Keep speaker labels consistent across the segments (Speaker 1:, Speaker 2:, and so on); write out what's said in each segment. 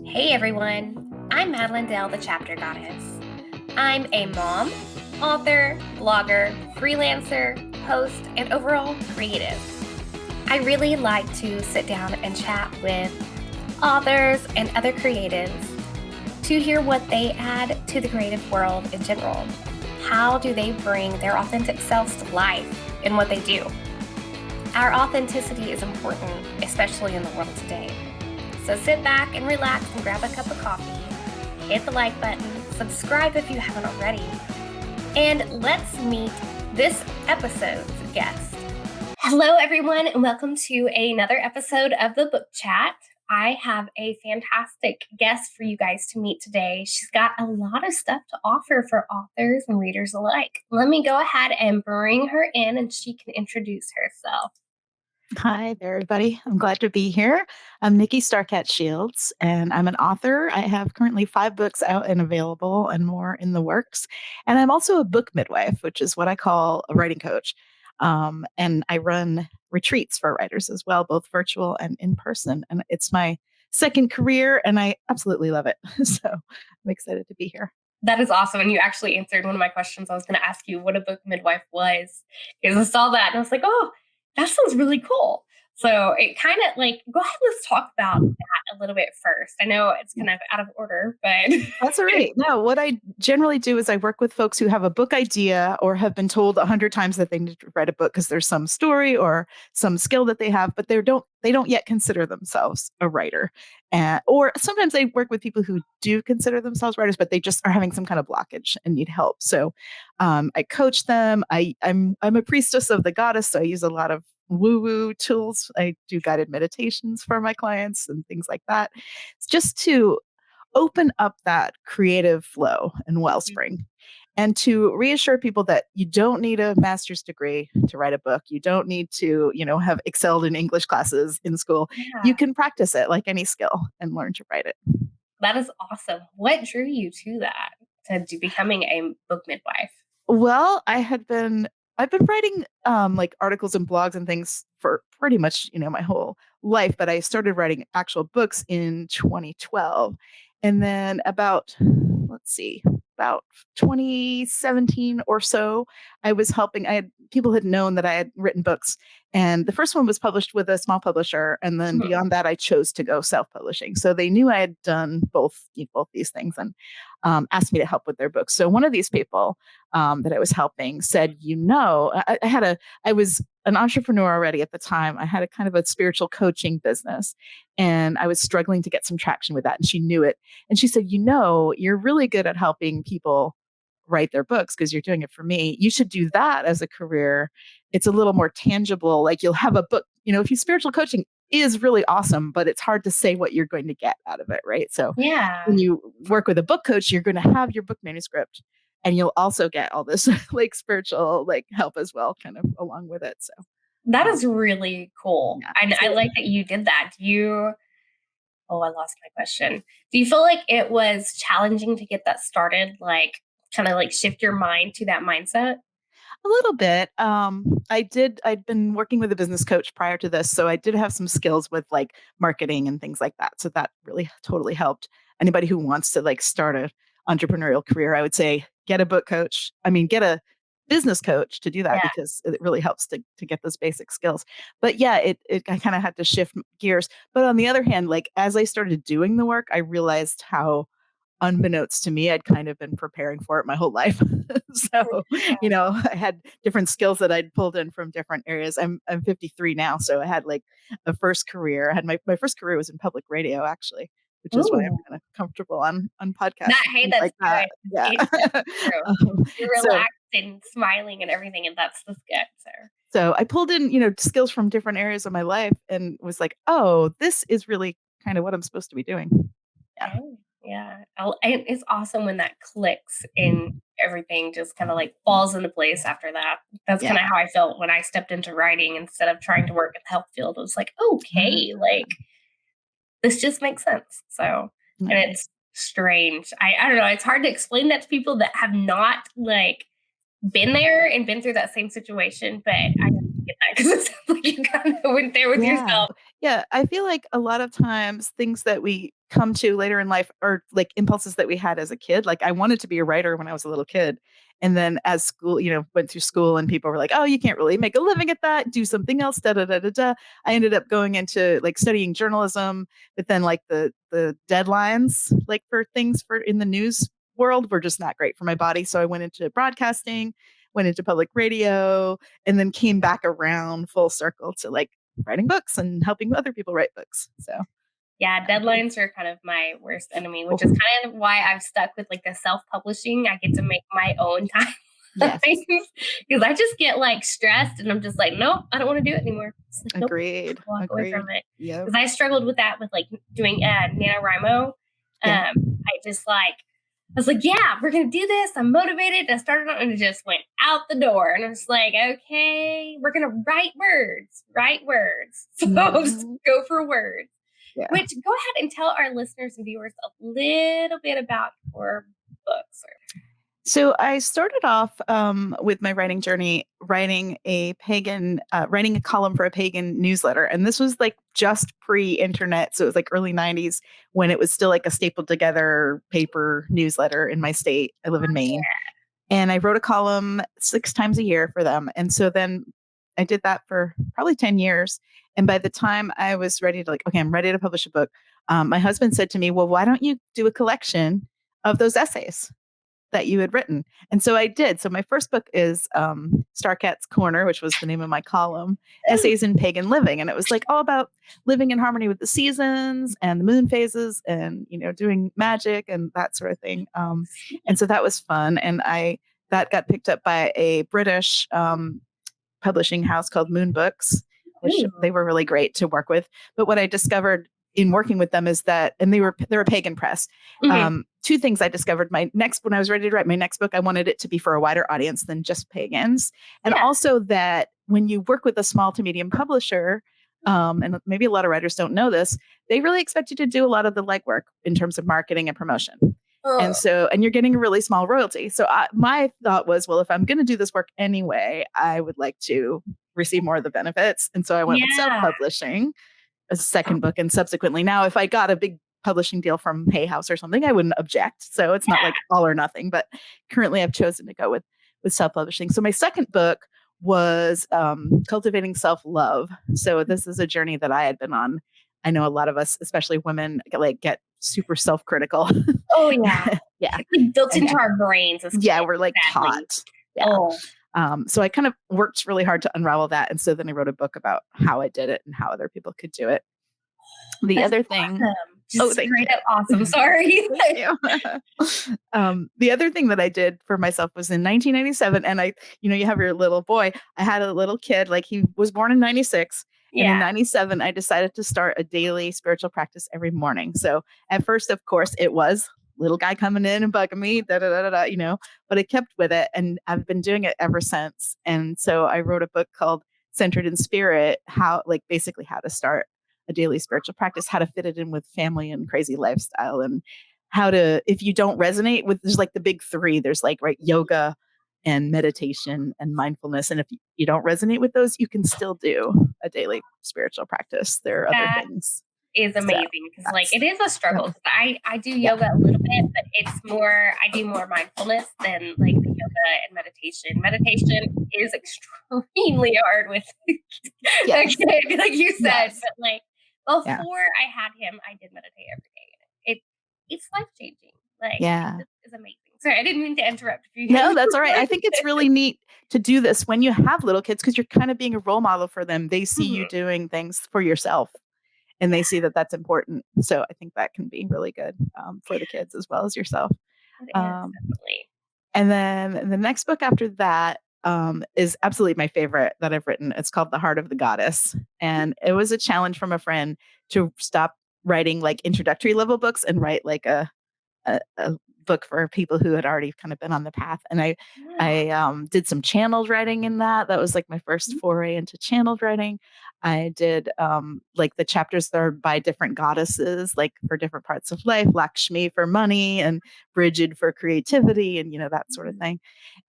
Speaker 1: Hey everyone, I'm Madilynn Dale, the chapter goddess. I'm a mom, author, blogger, freelancer, host, and overall creative. I really like to sit down and chat with authors and other creatives to hear what they add to the creative world in general. How do they bring their authentic selves to life in what they do? Our authenticity is important, especially in the world today. So sit back and relax and grab a cup of coffee, hit the like button, subscribe if you haven't already, and let's meet this episode's guest. Hello, everyone, and welcome to another episode of the Book Chat. I have a fantastic guest for you guys to meet today. She's got a lot of stuff to offer for authors and readers alike. Let me go ahead and bring her in and she can introduce herself.
Speaker 2: Hi there, everybody. I'm glad to be here. I'm Nikki Starcat Shields, and I'm an author. I have currently 5 books out and available and more in the works. And I'm also a book midwife, which is what I call a writing coach. And I run retreats for writers as well, both virtual and in person. And it's my second career, and I absolutely love it. So I'm excited to be here.
Speaker 1: That is awesome. And you actually answered one of my questions. I was going to ask you what a book midwife was because I saw that and I was like, oh, that sounds really cool. So it kind of like, go ahead, let's talk about that a little bit first. I know it's kind of out of order, but
Speaker 2: That's all right. No, what I generally do is I work with folks who have a book idea or have been told 100 times that they need to write a book because there's some story or some skill that they have, but they don't yet consider themselves a writer. Or sometimes I work with people who do consider themselves writers, but they just are having some kind of blockage and need help. So I coach them. I'm a priestess of the goddess, so I use a lot of woo-woo tools. I do guided meditations for my clients and things like that. It's just to open up that creative flow and wellspring and to reassure people that you don't need a master's degree to write a book. You don't need to, have excelled in English classes in school. You
Speaker 1: yeah,
Speaker 2: can practice it like any skill and learn to write it.
Speaker 1: that is awesome. What drew you to that, to becoming a book midwife?
Speaker 2: Well, I've been writing like articles and blogs and things for pretty much, my whole life, but I started writing actual books in 2012. And then about 2017 or so, people had known that I had written books. And the first one was published with a small publisher. And then
Speaker 1: Mhm.
Speaker 2: beyond that, I chose to go self-publishing. So they knew I had done both these things and asked me to help with their books. So one of these people that I was helping said, I was an entrepreneur already at the time. I had a kind of a spiritual coaching business and I was struggling to get some traction with that. And she knew it. And she said, you're really good at helping people write their books because you're doing it for me. You should do that as a career. It's a little more tangible. Like you'll have a book, if you spiritual coaching is really awesome, but it's hard to say what you're going to get out of it. Right. So
Speaker 1: Yeah,
Speaker 2: when you work with a book coach, you're going to have your book manuscript and you'll also get all this like spiritual like help as well, kind of along with it. So
Speaker 1: that
Speaker 2: um,
Speaker 1: is really cool.
Speaker 2: yeah.
Speaker 1: And I
Speaker 2: So
Speaker 1: like that you did that. Oh, I lost my question. Do you feel like it was challenging to get that started? Like, kind of like shift your mind to that mindset?
Speaker 2: a little bit. I'd been working with a business coach prior to this, so I did have some skills with like marketing and things like that. So that really totally helped anybody who wants to like start a entrepreneurial career. I would say get a book coach. I mean, get a business coach to do that
Speaker 1: Yeah.
Speaker 2: because it really helps to get those basic skills. But yeah, I kind of had to shift gears. But on the other hand, like as I started doing the work, I realized how unbeknownst to me, I'd kind of been preparing for it my whole life. So, I had different skills that I'd pulled in from different areas. I'm 53 now, so I had like a first career. I had my first career was in public radio actually, which is why I'm
Speaker 1: Ooh,
Speaker 2: kind of comfortable on podcasts
Speaker 1: that
Speaker 2: and
Speaker 1: hey,
Speaker 2: things
Speaker 1: that's
Speaker 2: like that.
Speaker 1: good.
Speaker 2: Yeah.
Speaker 1: That's true. You're
Speaker 2: So
Speaker 1: relaxed and smiling and everything, and that's the good.
Speaker 2: so I pulled in, skills from different areas of my life and was like, oh, this is really kind of what I'm supposed to be doing. Yeah.
Speaker 1: Oh, yeah. And it's awesome when that clicks and everything just kind of like falls into place after that. That's
Speaker 2: Yeah.
Speaker 1: kind of how I felt when I stepped into writing instead of trying to work in the health field. It was like, okay, like this just makes sense. So, and
Speaker 2: Yeah.
Speaker 1: it's strange. I don't know. It's hard to explain that to people that have not like been there and been through that same situation, but I get that because it sounds like you kind of went there with
Speaker 2: Yeah.
Speaker 1: yourself.
Speaker 2: Yeah, I feel like a lot of times things that we come to later in life are like impulses that we had as a kid. Like I wanted to be a writer when I was a little kid. And then as school, went through school and people were like, oh, you can't really make a living at that. Do something else. Da da da da da. I ended up going into like studying journalism, but then like the deadlines like for things for in the news world were just not great for my body. So I went into broadcasting, went into public radio, and then came back around full circle to like writing books and helping other people write books. So
Speaker 1: Yeah, deadlines are kind of my worst enemy, which is kind of why I've stuck with like the self-publishing. I get to make my own time.
Speaker 2: yes,
Speaker 1: Because I just get like stressed and I'm just like, nope, I don't want to do it anymore. It's like, nope,
Speaker 2: agreed.
Speaker 1: walk away
Speaker 2: Agreed.
Speaker 1: from it.
Speaker 2: Yep.
Speaker 1: Because I struggled with that with like doing NaNoWriMo.
Speaker 2: Yeah.
Speaker 1: I was like, yeah, we're going to do this. I'm motivated. I started on and it just went out the door. And I was like, okay, we're going to write words. So just go for words.
Speaker 2: Yeah.
Speaker 1: Which, go ahead and tell our listeners and viewers a little bit about your books.
Speaker 2: So I started off with my writing journey writing a column for a pagan newsletter. And this was like just pre-internet. So it was like early 90s when it was still like a stapled together paper newsletter in my state. I live in Maine. And I wrote a column 6 times a year for them. And so then I did that for probably 10 years. And by the time I was ready to okay, I'm ready to publish a book, my husband said to me, well, why don't you do a collection of those essays that you had written? And so I did. So my first book is Starcat's Corner, which was the name of my column, Essays in Pagan Living. And it was like all about living in harmony with the seasons and the moon phases and, doing magic and that sort of thing. And so that was fun. And that got picked up by a British publishing house called Moon Books, which they were really great to work with. But what I discovered in working with them is that, and they're a pagan press. Mm-hmm. 2 things I discovered when I was ready to write my next book, I wanted it to be for a wider audience than just pagans. And also that when you work with a small to medium publisher, and maybe a lot of writers don't know this, they really expect you to do a lot of the legwork in terms of marketing and promotion. And you're getting a really small royalty. So my thought was, well, if I'm going to do this work anyway, I would like to receive more of the benefits. And so I went with self-publishing a second book. And subsequently now, if I got a big publishing deal from Hay House or something, I wouldn't object. So it's not like all or nothing, but currently I've chosen to go with self-publishing. So my second book was Cultivating Self-Love. So this is a journey that I had been on. I know a lot of us, especially women, get super self-critical.
Speaker 1: Oh yeah.
Speaker 2: Yeah.
Speaker 1: It's like built into our brains.
Speaker 2: Yeah. We're like taught. Yeah. So I kind of worked really hard to unravel that. And so then I wrote a book about how I did it and how other people could do it. The other thing.
Speaker 1: Just straight up awesome. Sorry.
Speaker 2: The other thing that I did for myself was in 1997. And you have your little boy. I had a little kid, like he was born in 96. And in 97, I decided to start a daily spiritual practice every morning. So at first, of course, it was little guy coming in and bugging me, but I kept with it and I've been doing it ever since. And so I wrote a book called Centered in Spirit, basically how to start a daily spiritual practice, how to fit it in with family and crazy lifestyle, and how to, if you don't resonate with, there's like the big 3, there's like, right, yoga and meditation and mindfulness. And if you don't resonate with those, you can still do a daily spiritual practice. There are other things.
Speaker 1: Is amazing because it is a struggle. I do yoga a little bit, but it's more, I do more mindfulness than like the yoga and meditation. Meditation is extremely hard with a kid, like you said, but before I had him, I did meditate every day. It's life-changing. It's amazing. Sorry, I didn't mean to interrupt you.
Speaker 2: No, that's all right. I think it's really neat to do this when you have little kids because you're kind of being a role model for them. They see you doing things for yourself and they see that that's important. So I think that can be really good for the kids as well as yourself.
Speaker 1: Definitely.
Speaker 2: And then the next book after that is absolutely my favorite that I've written. It's called The Heart of the Goddess. And it was a challenge from a friend to stop writing like introductory level books and write like a book for people who had already kind of been on the path. And I did some channeled writing in that. That was like my first foray into channeled writing. I did like the chapters that are by different goddesses, like for different parts of life, Lakshmi for money and Brigid for creativity and, that sort of thing.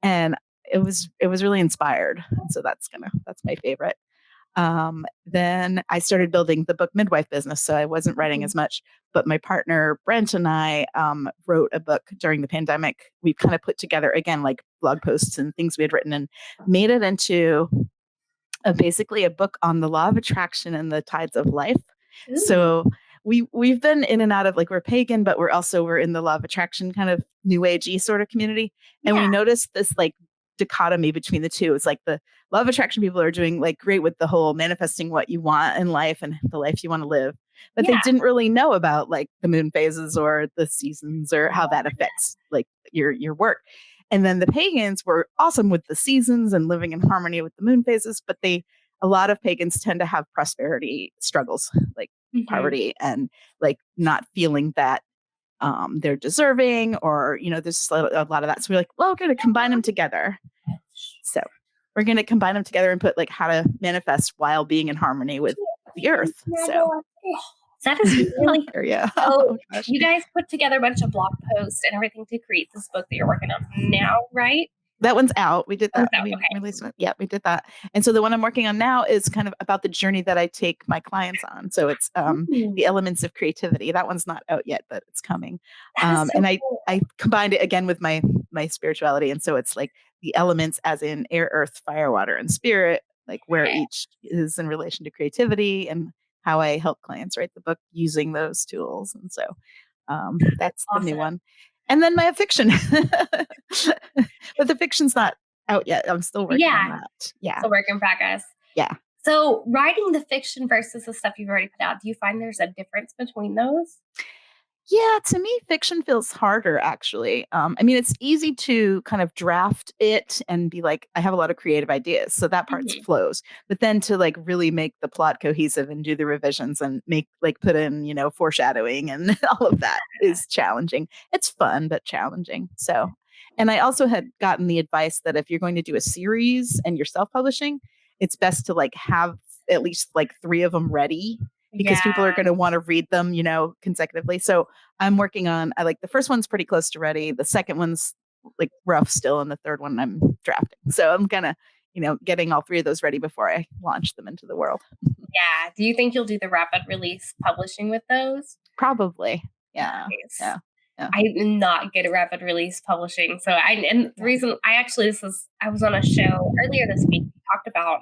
Speaker 2: And it was really inspired. And so that's my favorite. Then I started building the book midwife business, so I wasn't writing as much. But my partner Brent and I wrote a book during the pandemic. We kind of put together again like blog posts and things we had written and made it into basically a book on the law of attraction and the tides of life.
Speaker 1: Ooh.
Speaker 2: So we've been in and out of like we're pagan, but we're in the law of attraction kind of new agey sort of community. And we noticed this like dichotomy between the two. It's like the law of attraction people are doing like great with the whole manifesting what you want in life and the life you want to live. But they didn't really know about like the moon phases or the seasons or how that affects like your work. And then the pagans were awesome with the seasons and living in harmony with the moon phases, but a lot of pagans tend to have prosperity struggles, like poverty and like not feeling that they're deserving or, there's a lot of that. So we're like, well, we're going to combine them together. So we're going to combine them together and put like how to manifest while being in harmony with the earth. So
Speaker 1: that is really
Speaker 2: yeah.
Speaker 1: So you guys put together a bunch of blog posts and everything to create this book that you're working on now, right?
Speaker 2: That one's out. We did that.
Speaker 1: We
Speaker 2: released it. Yeah, we did that. And so the one I'm working on now is kind of about the journey that I take my clients on. So it's the elements of creativity. That one's not out yet, but it's coming. And I combined it again with my spirituality. And so it's like the elements as in air, earth, fire, water, and spirit, like where each is in relation to creativity and how I help clients write the book using those tools. And so that's awesome. The new one. And then my fiction. But the fiction's not out yet. I'm still working on that. Yeah.
Speaker 1: Still work in progress.
Speaker 2: Yeah.
Speaker 1: So writing the fiction versus the stuff you've already put out, do you find there's a difference between those?
Speaker 2: Yeah, to me, fiction feels harder, actually. I mean, it's easy to kind of draft it and be like, I have a lot of creative ideas. So that part flows. But then to like really make the plot cohesive and do the revisions and put in, foreshadowing and all of that is challenging. It's fun, but challenging. So, and I also had gotten the advice that if you're going to do a series and you're self-publishing, it's best to like have at least like 3 of them ready because people are going to want to read them, consecutively. So I'm working on, the first one's pretty close to ready. The second one's like rough still. And the third one I'm drafting. So I'm going to, getting all 3 of those ready before I launch them into the world.
Speaker 1: Yeah. Do you think you'll do the rapid release publishing with those?
Speaker 2: Probably. Yeah.
Speaker 1: Nice. Yeah. I am not good at rapid release publishing. So the reason I was on a show earlier this week, we talked about,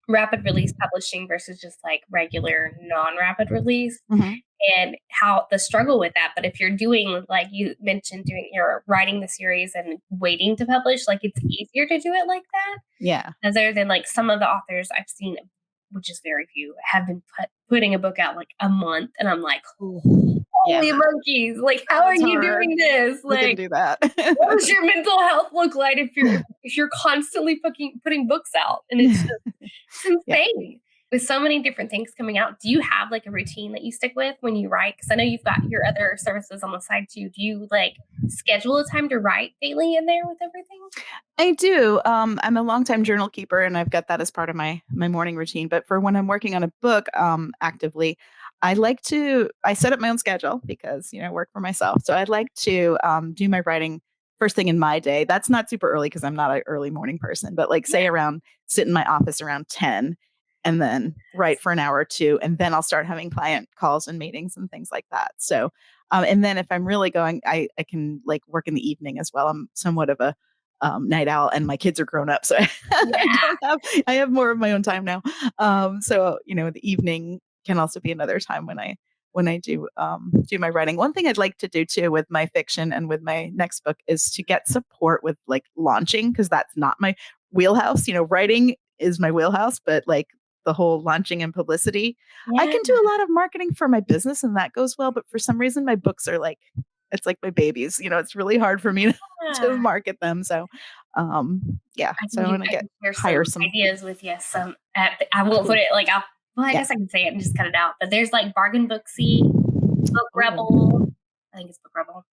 Speaker 1: rapid release publishing versus just like regular non-rapid release and how the struggle with that. But if you're doing, like you mentioned, you're writing the series and waiting to publish, like it's easier to do it like that.
Speaker 2: Yeah.
Speaker 1: Other than like some of the authors I've seen, which is very few, have been putting a book out like a month. And I'm like, holy monkeys, like how are you doing this? Like,
Speaker 2: do that.
Speaker 1: What does your mental health look like if you're constantly putting books out? And it's insane. With so many different things coming out, do you have like a routine that you stick with when you write? Because I know you've got your other services on the side too. Do you like schedule a time to write daily in there with everything?
Speaker 2: I do. I'm a longtime journal keeper and I've got that as part of my morning routine. But for when I'm working on a book actively, I set up my own schedule because, I work for myself. So I'd like to do my writing first thing in my day. That's not super early because I'm not an early morning person, but like sit in my office around 10 and then write for an hour or 2. And then I'll start having client calls and meetings and things like that. So, and then if I'm really going, I can like work in the evening as well. I'm somewhat of a night owl and my kids are grown up. So I have more of my own time now. So, the evening can also be another time when I do my writing. One thing I'd like to do too with my fiction and with my next book is to get support with like launching, because that's not my wheelhouse. Writing is my wheelhouse, but like the whole launching and publicity, I can do a lot of marketing for my business and that goes well. But for some reason, my books are like, it's like my babies, it's really hard for me to market them. So, so I want to hire some
Speaker 1: ideas with you. I won't put it like I guess I can say it and just cut it out. But there's like Bargain Booksy, Book Rebel. I think it's Book Rebel.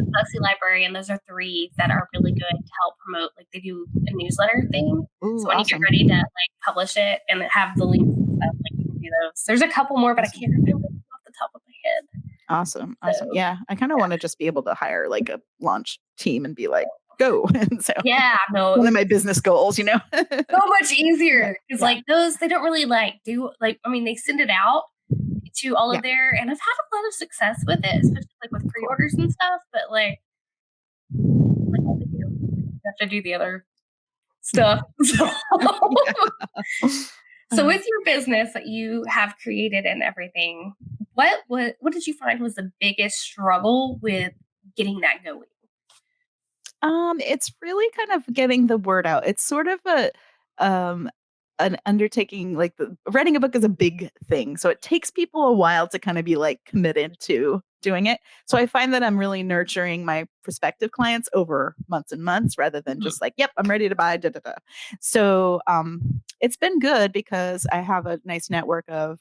Speaker 1: Booksy Library, and those are 3 that are really good to help promote. Like they do a newsletter thing. So when you get ready to like publish it and have the links and stuff, like you can do those. There's a couple more, but I can't remember off the top of my head.
Speaker 2: Awesome. Yeah. I kind of want to just be able to hire like a launch team and be like, go. And so
Speaker 1: Yeah, no, it
Speaker 2: one
Speaker 1: was
Speaker 2: of my business goals, you know?
Speaker 1: so much
Speaker 2: Yeah.
Speaker 1: easier because,
Speaker 2: Yeah.
Speaker 1: like, those they don't really, like, do like, I mean, they send it out to all
Speaker 2: Yeah.
Speaker 1: of their and I've had a lot of success with it, especially, like, with
Speaker 2: Cool.
Speaker 1: pre-orders and stuff, but, like all they do, you have to do the other stuff. So
Speaker 2: Yeah.
Speaker 1: so with your business that you have created and everything, what did you find was the biggest struggle with getting that going?
Speaker 2: It's really kind of getting the word out. It's sort of um an undertaking. Like writing a book is a big thing. So it takes people a while to kind of be like committed to doing it. So I find that I'm really nurturing my prospective clients over months and months rather than
Speaker 1: Mhm.
Speaker 2: just like, yep, I'm ready to buy. Da, da, da. So it's been good because I have a nice network of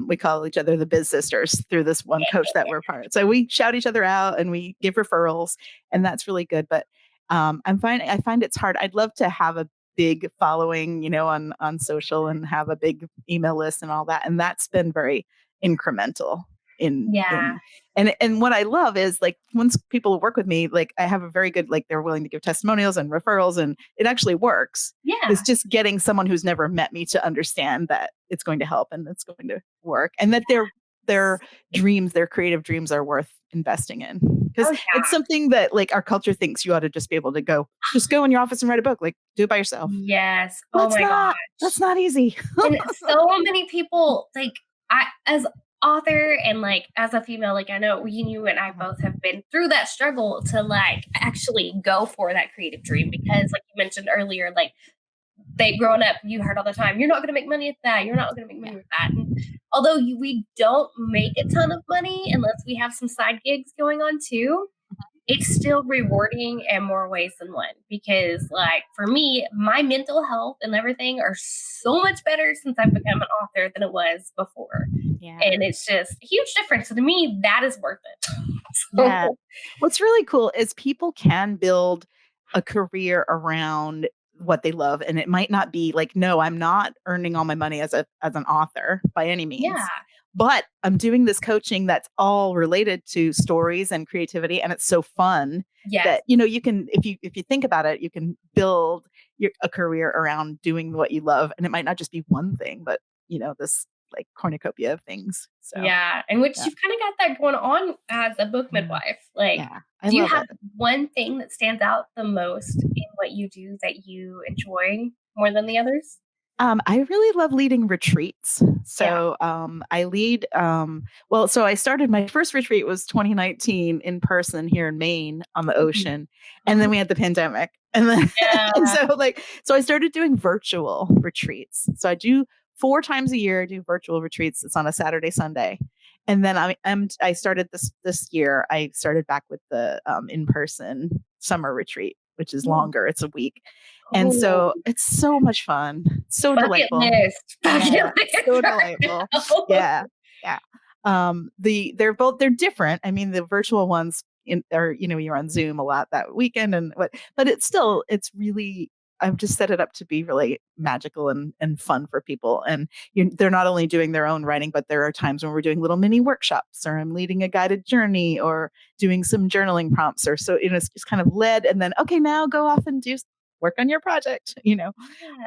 Speaker 2: we call each other the biz sisters through this one coach that we're part of. So we shout each other out and we give referrals, and that's really good. But I find it's hard. I'd love to have a big following, you know, on social and have a big email list and all that, and that's been very incremental
Speaker 1: Yeah.
Speaker 2: in and what I love is like once people work with me, like I have a very good like they're willing to give testimonials and referrals, and it actually works. It's
Speaker 1: Yeah.
Speaker 2: just getting someone who's never met me to understand that it's going to help and it's going to work, and that their dreams, their creative dreams are worth investing in. Because
Speaker 1: Oh,
Speaker 2: it's
Speaker 1: yeah.
Speaker 2: something that like our culture thinks you ought to just be able to just go in your office and write a book, like do it by yourself.
Speaker 1: Yes. Oh
Speaker 2: Let's
Speaker 1: my
Speaker 2: not. That's
Speaker 1: gosh.
Speaker 2: not easy.
Speaker 1: And so many people, like, I as author and, like, as a female, like, I know you and I both have been through that struggle to, like, actually go for that creative dream because, like you mentioned earlier, like, they growing up, you heard all the time, "You're not gonna make money with that. You're not gonna make
Speaker 2: Yeah.
Speaker 1: money with that." And although we don't make a ton of money unless we have some side gigs going on too, it's still rewarding in more ways than one because, like, for me, my mental health and everything are so much better since I've become an author than it was before.
Speaker 2: Yeah.
Speaker 1: And it's just a huge difference. So to me, that is worth it.
Speaker 2: Yeah.
Speaker 1: So,
Speaker 2: What's really cool is people can build a career around what they love. And it might not be like, no, I'm not earning all my money as an author by any
Speaker 1: yeah.
Speaker 2: means. But I'm doing this coaching that's all related to stories and creativity. And it's so fun
Speaker 1: Yes.
Speaker 2: that, you know, you can if you think about it, you can build a career around doing what you love. And it might not just be one thing, but you know, this like cornucopia of things. So
Speaker 1: Yeah. And which
Speaker 2: yeah.
Speaker 1: you've kind of got that going on as a book
Speaker 2: Yeah.
Speaker 1: midwife. Like,
Speaker 2: Yeah. I
Speaker 1: do you
Speaker 2: love
Speaker 1: have
Speaker 2: it.
Speaker 1: one thing that stands out the most in what you do that you enjoy more than the others?
Speaker 2: I really love leading retreats.
Speaker 1: Yeah.
Speaker 2: So I lead, well, so I started my first retreat was 2019 in person here in Maine on the
Speaker 1: Mhm.
Speaker 2: ocean. And
Speaker 1: Mhm.
Speaker 2: then we had the pandemic. And then, and
Speaker 1: Yeah.
Speaker 2: so I started doing virtual retreats. So I do 4 times a year, I do virtual retreats. It's on a Saturday, Sunday. And then I started this year, I started back with the in person summer retreat, which is
Speaker 1: Ooh.
Speaker 2: longer. It's a week. And
Speaker 1: Oh,
Speaker 2: so it's so much fun, so
Speaker 1: bucket
Speaker 2: delightful.
Speaker 1: list. Bucket
Speaker 2: Yeah,
Speaker 1: list
Speaker 2: so
Speaker 1: right
Speaker 2: delightful.
Speaker 1: now.
Speaker 2: Yeah, yeah. They're different. I mean, the virtual ones are, you know, you're on Zoom a lot that weekend and but it's really I've just set it up to be really magical and fun for people. And they're not only doing their own writing, but there are times when we're doing little mini workshops, or I'm leading a guided journey, or doing some journaling prompts, or so, you know, it's just kind of led, and then okay, now go off and work on your project, you know.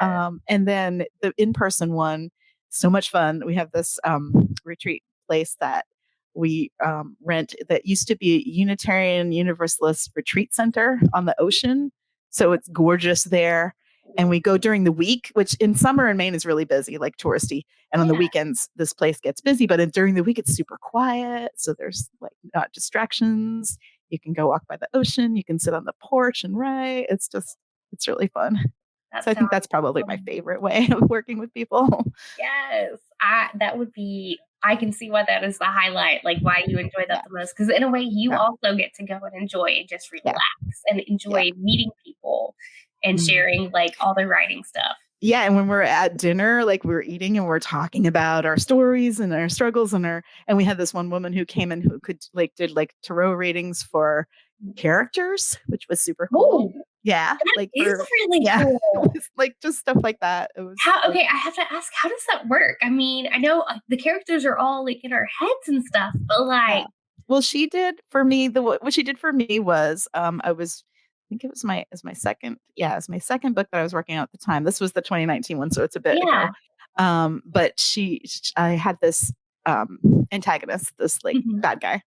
Speaker 1: Yeah.
Speaker 2: And then the in-person one, so much fun. We have this retreat place that we rent that used to be a Unitarian Universalist retreat center on the ocean. So it's gorgeous there. And we go during the week, which in summer in Maine is really busy, like touristy. And on the
Speaker 1: Yeah.
Speaker 2: weekends, this place gets busy, but during the week, it's super quiet. So there's like not distractions. You can go walk by the ocean. You can sit on the porch and write. It's really fun. So
Speaker 1: That
Speaker 2: I think
Speaker 1: sounds
Speaker 2: that's probably my
Speaker 1: amazing.
Speaker 2: favorite way of working with people.
Speaker 1: Yes. That would be I can see why that is the highlight, like why you enjoy that
Speaker 2: Yeah.
Speaker 1: the most. Because in a way, you
Speaker 2: Yeah.
Speaker 1: also get to go and enjoy and just
Speaker 2: Yeah.
Speaker 1: relax and
Speaker 2: Yeah.
Speaker 1: enjoy meeting people and
Speaker 2: Mm.
Speaker 1: sharing like all the writing stuff.
Speaker 2: Yeah, and when we're at dinner, like we're eating and we're talking about our stories and our struggles and we had this one woman who came in who did like tarot readings for characters, which was super cool.
Speaker 1: Ooh,
Speaker 2: Yeah,
Speaker 1: that
Speaker 2: like
Speaker 1: is
Speaker 2: for
Speaker 1: really
Speaker 2: yeah, it
Speaker 1: cool.
Speaker 2: was like just stuff like that. It was
Speaker 1: How
Speaker 2: really
Speaker 1: okay, I have to ask, how does that work? I mean, I know, the characters are all, like, in our heads and stuff, but,
Speaker 2: yeah.
Speaker 1: like
Speaker 2: Well, she did for me what she did for me was I was think it was my second, yeah, it was my second book that I was working on at the time. This was the 2019 one, so it's a bit
Speaker 1: Yeah.
Speaker 2: ago. But I had this antagonist, this like
Speaker 1: Mhm.
Speaker 2: bad guy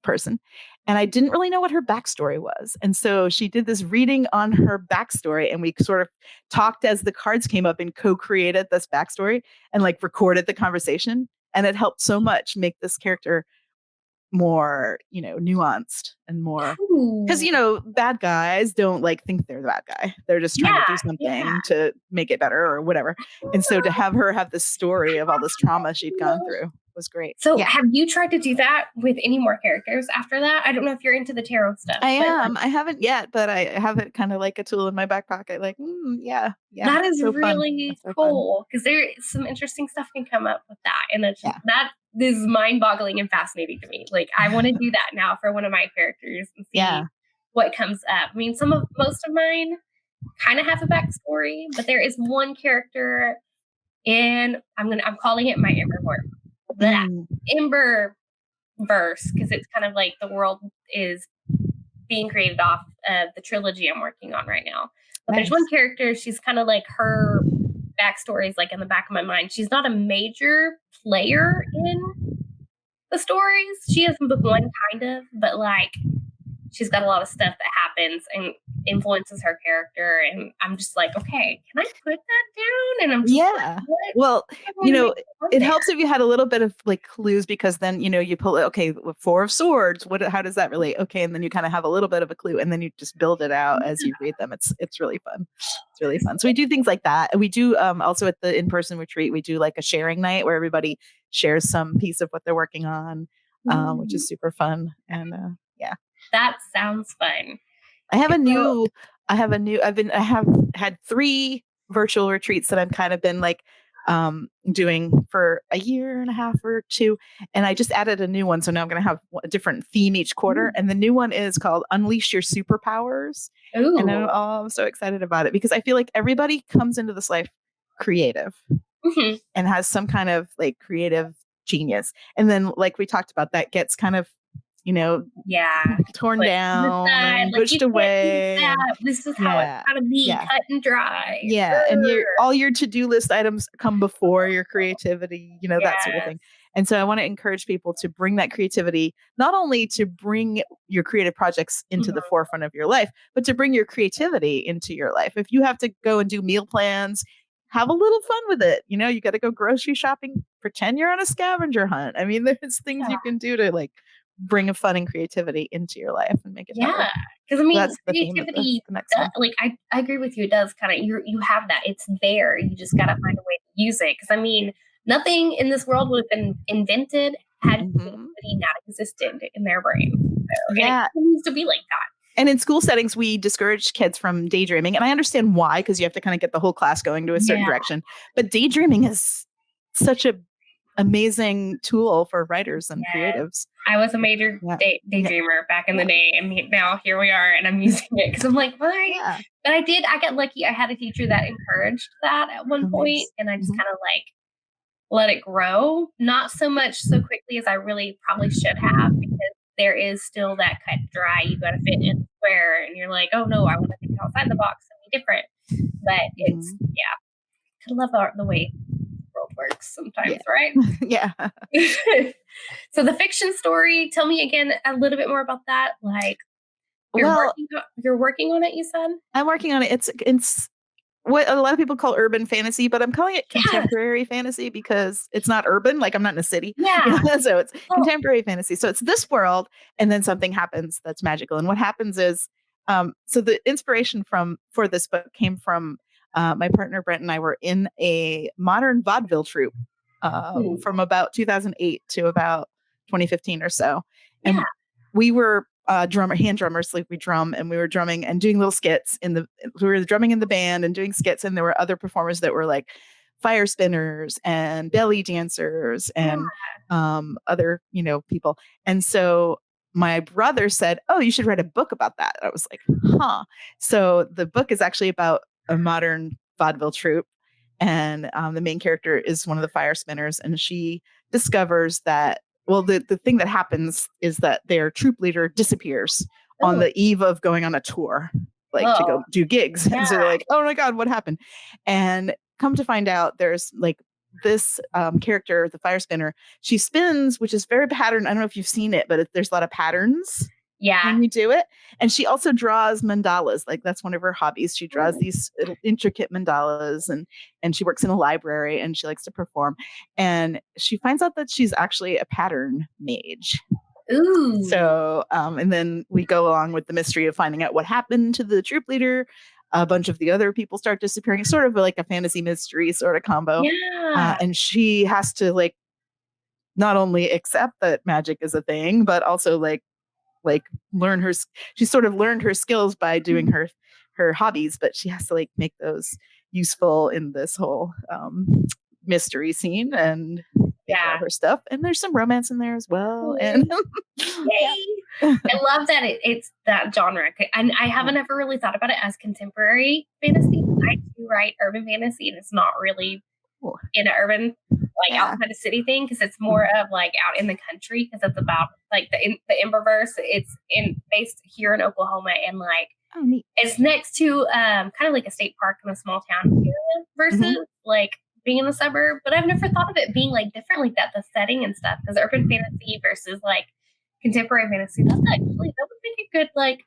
Speaker 2: person, and I didn't really know what her backstory was. And so she did this reading on her backstory, and we sort of talked as the cards came up and co-created this backstory and like recorded the conversation. And it helped so much make this character more, nuanced and more, because
Speaker 1: Ooh.
Speaker 2: bad guys don't like think they're the bad guy. They're just trying to do
Speaker 1: Yeah, yeah.
Speaker 2: something to make it better or whatever. And so to have her have this story of all this trauma she'd gone through was great.
Speaker 1: So
Speaker 2: Yeah.
Speaker 1: have you tried to do that with any more characters after that? I don't know if you're into the tarot stuff,
Speaker 2: I
Speaker 1: but
Speaker 2: am. I haven't yet, but I have it kind of like a tool in my back pocket. Like, yeah,
Speaker 1: that is
Speaker 2: so fun.
Speaker 1: really
Speaker 2: That's so fun.
Speaker 1: cool because there some interesting stuff can come up with that, and it's
Speaker 2: Yeah.
Speaker 1: that is mind-boggling and fascinating to me. Like, I want to do that now for one of my characters and see
Speaker 2: Yeah.
Speaker 1: what comes up. I mean, most of mine kind of have a backstory, but there is one character in I'm calling it my
Speaker 2: Mm.
Speaker 1: Ember verse because it's kind of like the world is being created off of the trilogy I'm working on right now. But
Speaker 2: Nice.
Speaker 1: there's one character, she's kind of like her backstory is like in the back of my mind. She's not a major player in the stories. She is in book one, kind of, but like she's got a lot of stuff that happens and influences her character. And I'm just like, okay, can I put that down? And I'm just
Speaker 2: Yeah.
Speaker 1: what?
Speaker 2: Well,
Speaker 1: I wanna make it on
Speaker 2: it
Speaker 1: there.
Speaker 2: helps if you had a little bit of like clues, because then, you pull it, okay, with Four of Swords, how does that relate? Okay. And then you kind of have a little bit of a clue, and then you just build it out as you read them. It's really fun. It's really fun. So we do things like that. And we do, also at the in-person retreat, we do like a sharing night where everybody shares some piece of what they're working on, which is super fun. And, yeah.
Speaker 1: That sounds fun.
Speaker 2: I have a
Speaker 1: So,
Speaker 2: new, I have had 3 virtual retreats that I've kind of been like, doing for a year and a half or 2. And I just added a new one. So now I'm going to have a different theme each quarter. And the new one is called Unleash Your Superpowers. And
Speaker 1: ooh.
Speaker 2: I'm so excited about it because I feel like everybody comes into this life creative
Speaker 1: Mhm.
Speaker 2: and has some kind of like creative genius. And then, like we talked about, that gets kind of,
Speaker 1: Yeah.
Speaker 2: torn
Speaker 1: Put to the
Speaker 2: down
Speaker 1: side,
Speaker 2: and
Speaker 1: like,
Speaker 2: pushed
Speaker 1: you can't do
Speaker 2: away. And
Speaker 1: that. This is how it's
Speaker 2: yeah,
Speaker 1: gotta be,
Speaker 2: yeah,
Speaker 1: cut and dry.
Speaker 2: yeah. And all your to-do list items come before your creativity, that sort of
Speaker 1: Yes.
Speaker 2: thing. And so I want to encourage people to bring that creativity, not only to bring your creative projects into the
Speaker 1: Mhm.
Speaker 2: forefront of your life, but to bring your creativity into your life. If you have to go and do meal plans, have a little fun with it. You got to go grocery shopping, pretend you're on a scavenger hunt. I mean, there's things you
Speaker 1: Yeah.
Speaker 2: can do to like bring a fun and creativity into your life and make it better.
Speaker 1: Yeah. 'Cause, I mean,
Speaker 2: That's the theme of
Speaker 1: creativity,
Speaker 2: the next one.
Speaker 1: like, I agree with you, it does kinda you have that, it's there, you just gotta find a way to use it. Because I mean, nothing in this world would have been invented had
Speaker 2: Mhm.
Speaker 1: creativity not existed in their brain. So, and it
Speaker 2: Yeah.
Speaker 1: continues to be like that.
Speaker 2: And in school settings, we discourage kids from daydreaming. And I understand why, because you have to kind of get the whole class going to a certain
Speaker 1: Yeah.
Speaker 2: direction. But daydreaming is such a amazing tool for writers and
Speaker 1: Yes.
Speaker 2: creatives.
Speaker 1: I was a major
Speaker 2: Yeah. Yeah.
Speaker 1: daydreamer back in the day, and now here we are, and I'm using it because I'm like, why?
Speaker 2: Yeah.
Speaker 1: But I got lucky. I had a teacher that encouraged that at one
Speaker 2: Oh,
Speaker 1: point,
Speaker 2: nice.
Speaker 1: and I just
Speaker 2: Mhm.
Speaker 1: kind of like let it grow, not so much so quickly as I really probably should have, because there is still that cut and dry. You got to fit in the square, and you're like, oh no, I want to think outside the box and be different. But it's
Speaker 2: Mhm.
Speaker 1: I love the way the world works sometimes,
Speaker 2: Yeah.
Speaker 1: right?
Speaker 2: Yeah.
Speaker 1: So the fiction story, tell me again a little bit more about that. Like
Speaker 2: Well,
Speaker 1: you're working on it, you said?
Speaker 2: I'm working on it. It's what a lot of people call urban fantasy, but I'm calling it
Speaker 1: Yes.
Speaker 2: contemporary fantasy because it's not urban, like I'm not in a city.
Speaker 1: Yeah.
Speaker 2: So it's
Speaker 1: Oh,
Speaker 2: contemporary fantasy. So it's this world, and then something happens that's magical. And what happens is, so the inspiration for this book came from my partner Brent and I were in a modern vaudeville troupe
Speaker 1: ooh,
Speaker 2: from about 2008 to about 2015 or so,
Speaker 1: yeah.
Speaker 2: and we were hand drummers, like we drum, and we were drumming and doing little skits we were drumming in the band and doing skits, and there were other performers that were like fire spinners and belly dancers
Speaker 1: Yeah.
Speaker 2: and other people. And so my brother said, oh, you should write a book about that. I was like, huh. So the book is actually about a modern vaudeville troupe, and the main character is one of the fire spinners, and she discovers that, well, the thing that happens is that their troop leader disappears on
Speaker 1: Oh,
Speaker 2: the eve of going on a tour. like to go do gigs.
Speaker 1: Yeah.
Speaker 2: And so they're like, oh my God, what happened? And come to find out, there's like this character, the fire spinner, she spins, which is very patterned. I don't know if you've seen it, but there's a lot of patterns when you do it. And she also draws mandalas. Like that's one of her hobbies. She draws these intricate mandalas, and she works in a library, and she likes to perform. And she finds out that she's actually a pattern mage.
Speaker 1: Ooh.
Speaker 2: So, and then we go along with the mystery of finding out what happened to the troop leader. A bunch of the other people start disappearing. It's sort of like a fantasy mystery sort of combo.
Speaker 1: Yeah.
Speaker 2: And she has to like not only accept that magic is a thing, but also like learn her. She sort of learned her skills by doing her hobbies, but she has to like make those useful in this whole mystery scene and her stuff. And there's some romance in there as well. And
Speaker 1: I love that it's that genre. And I haven't ever really thought about it as contemporary fantasy. I do write urban fantasy, and it's not really in an urban, like outside the city thing, because it's more of like out in the country, because it's about like the Emberverse. It's based here in Oklahoma, and like it's next to kind of like a state park in a small town area versus like being in the suburb. But I've never thought of it being like different like that, the setting and stuff, because urban fantasy versus like contemporary fantasy, that would make a good like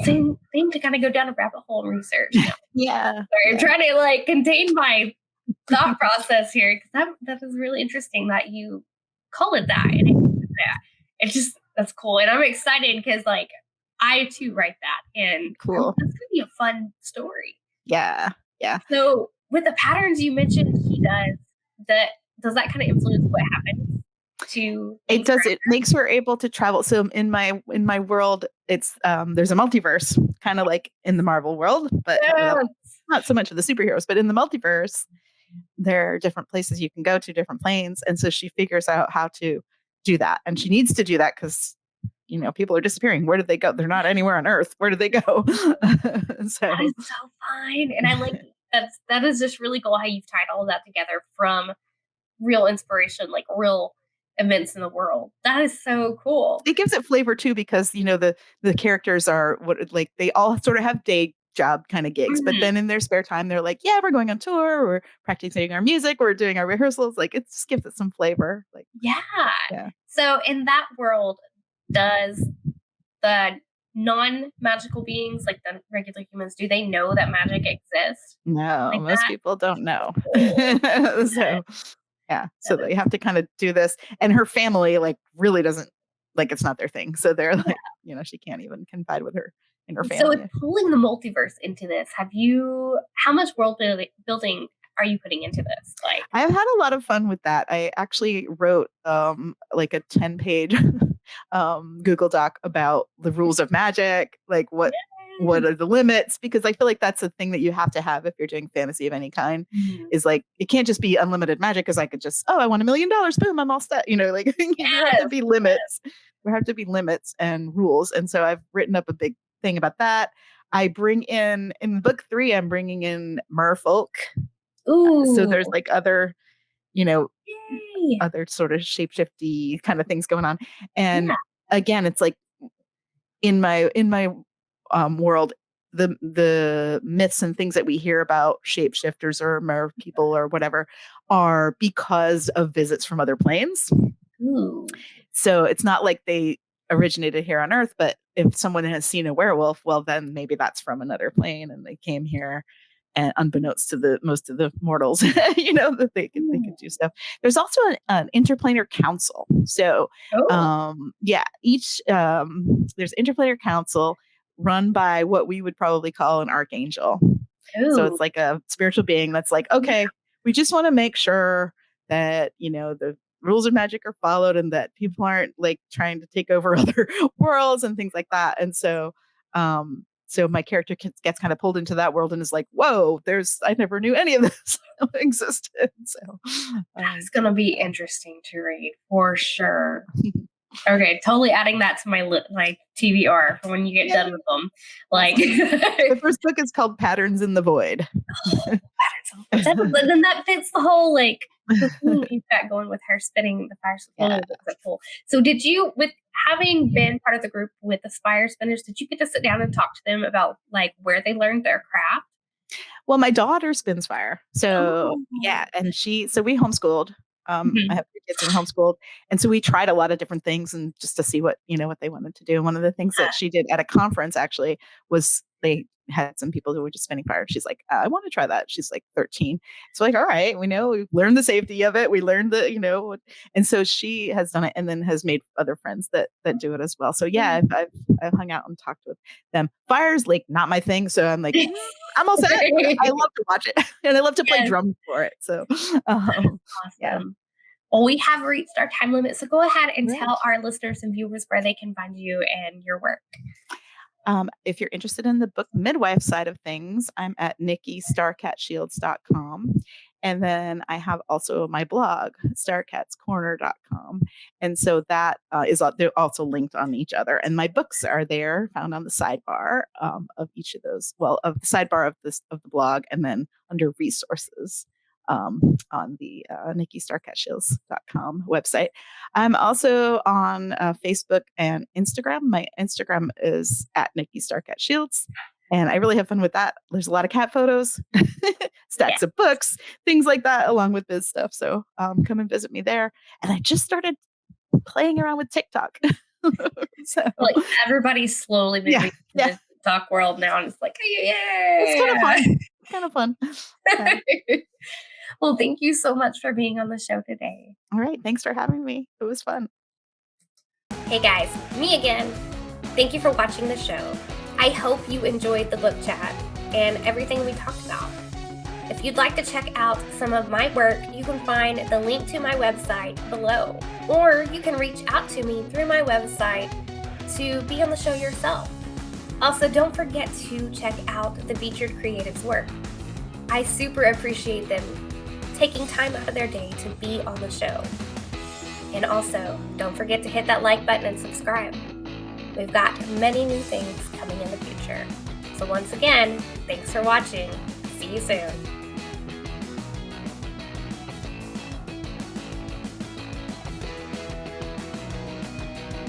Speaker 1: thing to kind of go down a rabbit hole and research. Sorry, I'm trying to like contain my thought process here, because that is really interesting that you call it that. And it's just, that's cool. And I'm excited because like I too write that, and
Speaker 2: cool.
Speaker 1: That's gonna be a fun story.
Speaker 2: Yeah.
Speaker 1: So with the patterns you mentioned he does that kind of influence what happens to
Speaker 2: it does. It makes her able to travel. So in my world, it's there's a multiverse, kind of like in the Marvel world, but not so much of the superheroes. But in the multiverse, there are different places you can go to, different planes, and so she figures out how to do that, and she needs to do that because people are disappearing. Where did they go? They're not anywhere on Earth. Where did they go? So
Speaker 1: that is so fine, and I like that is just really cool how you've tied all of that together from real inspiration, like real events in the world. That is so cool.
Speaker 2: It gives it flavor too, because the characters are like they all sort of have day job kind of gigs, but then in their spare time they're like, yeah, we're going on tour, we're practicing our music, we're doing our rehearsals. Like it just gives it some flavor. Like
Speaker 1: So in that world, does the non-magical beings, like the regular humans, do they know that magic exists?
Speaker 2: No,
Speaker 1: like
Speaker 2: most people don't know. So they have to kind of do this, and her family like really doesn't, like it's not their thing, so they're like she can't even confide with her in her family.
Speaker 1: So with pulling the multiverse into this, how much world building are you putting into this? Like,
Speaker 2: I've had a lot of fun with that. I actually wrote like a 10-page Google Doc about the rules of magic, like what are the limits, because I feel like that's a thing that you have to have if you're doing fantasy of any kind, is like it can't just be unlimited magic, because I could just, I want $1 million, boom, I'm all set, like there have to be limits. There have to be limits and rules. And so I've written up a big thing about that. I bring in book 3, I'm bringing in merfolk. So there's like other other sort of shapeshifty kind of things going on. And again, it's like in my world, the myths and things that we hear about shapeshifters or mer people or whatever are because of visits from other planes. So it's not like they originated here on Earth, but if someone has seen a werewolf, well, then maybe that's from another plane and they came here, and unbeknownst to most of the mortals, that they could do stuff. There's also an interplanar council. So each there's interplanar council run by what we would probably call an archangel. So it's like a spiritual being that's like, okay, we just want to make sure that the rules of magic are followed, and that people aren't like trying to take over other worlds and things like that. And so my character gets kind of pulled into that world and is like, whoa, I never knew any of this existed. So
Speaker 1: that's going to be interesting to read for sure. Okay, totally adding that to my TBR for when you get done with them. Like
Speaker 2: the first book is called Patterns in the Void.
Speaker 1: Then that fits the whole like the theme you've got going with her spinning the fire
Speaker 2: Yeah.
Speaker 1: slowly is cool. So did you, with having been part of the group with the fire spinners, did you get to sit down and talk to them about like where they learned their craft?
Speaker 2: Well, my daughter spins fire. So, yeah,
Speaker 1: Oh.
Speaker 2: and so we homeschooled. I
Speaker 1: Mhm.
Speaker 2: have 2 kids and homeschooled, and so we tried a lot of different things and just to see what, what they wanted to do. And one of the things that she did at a conference actually was they had some people who were just spinning fire. And she's like, "I wanna try that." She's like 13. So like, "All right, we know, we learned the safety of it. We learned and so she has done it and then has made other friends that do it as well. So yeah, I've hung out and talked with them. Fire's like not my thing, so I'm like, I'm all set. I love to watch it and I love to play
Speaker 1: Yes,
Speaker 2: drums for it. So, um, yeah,
Speaker 1: awesome. Well, we have reached our time limit, so go ahead and tell
Speaker 2: great.
Speaker 1: our listeners and viewers where they can find you and your work.
Speaker 2: If you're interested in the book midwife side of things, I'm at nikkistarcatshields.com. And then I have also my blog, starcatscorner.com. And so that they're also linked on each other. And my books are there, found on the sidebar of each of those. Well, of the sidebar of the blog, and then under resources on the nikkistarcatshields.com website. I'm also on Facebook and Instagram. My Instagram is at Nikki Starcat Shields. And I really have fun with that. There's a lot of cat photos,
Speaker 1: Yeah.
Speaker 2: stacks of books, things like that, along with biz stuff. So come and visit me there. And I just started playing around with TikTok. So
Speaker 1: Like everybody's slowly
Speaker 2: yeah,
Speaker 1: moving to
Speaker 2: yeah,
Speaker 1: the TikTok world now, and it's like,
Speaker 2: it's kind of
Speaker 1: yeah.
Speaker 2: fun. Kind of fun. Yeah.
Speaker 1: Well, thank you so much for being on the show today.
Speaker 2: All right. Thanks for having me. It was fun.
Speaker 1: Hey guys, me again. Thank you for watching the show. I hope you enjoyed the book chat and everything we talked about. If you'd like to check out some of my work, you can find the link to my website below, or you can reach out to me through my website to be on the show yourself. Also, don't forget to check out the featured creatives' work. I super appreciate them taking time out of their day to be on the show. And also, don't forget to hit that like button and subscribe. We've got many new things coming in the future. So once again, thanks for watching. See you soon.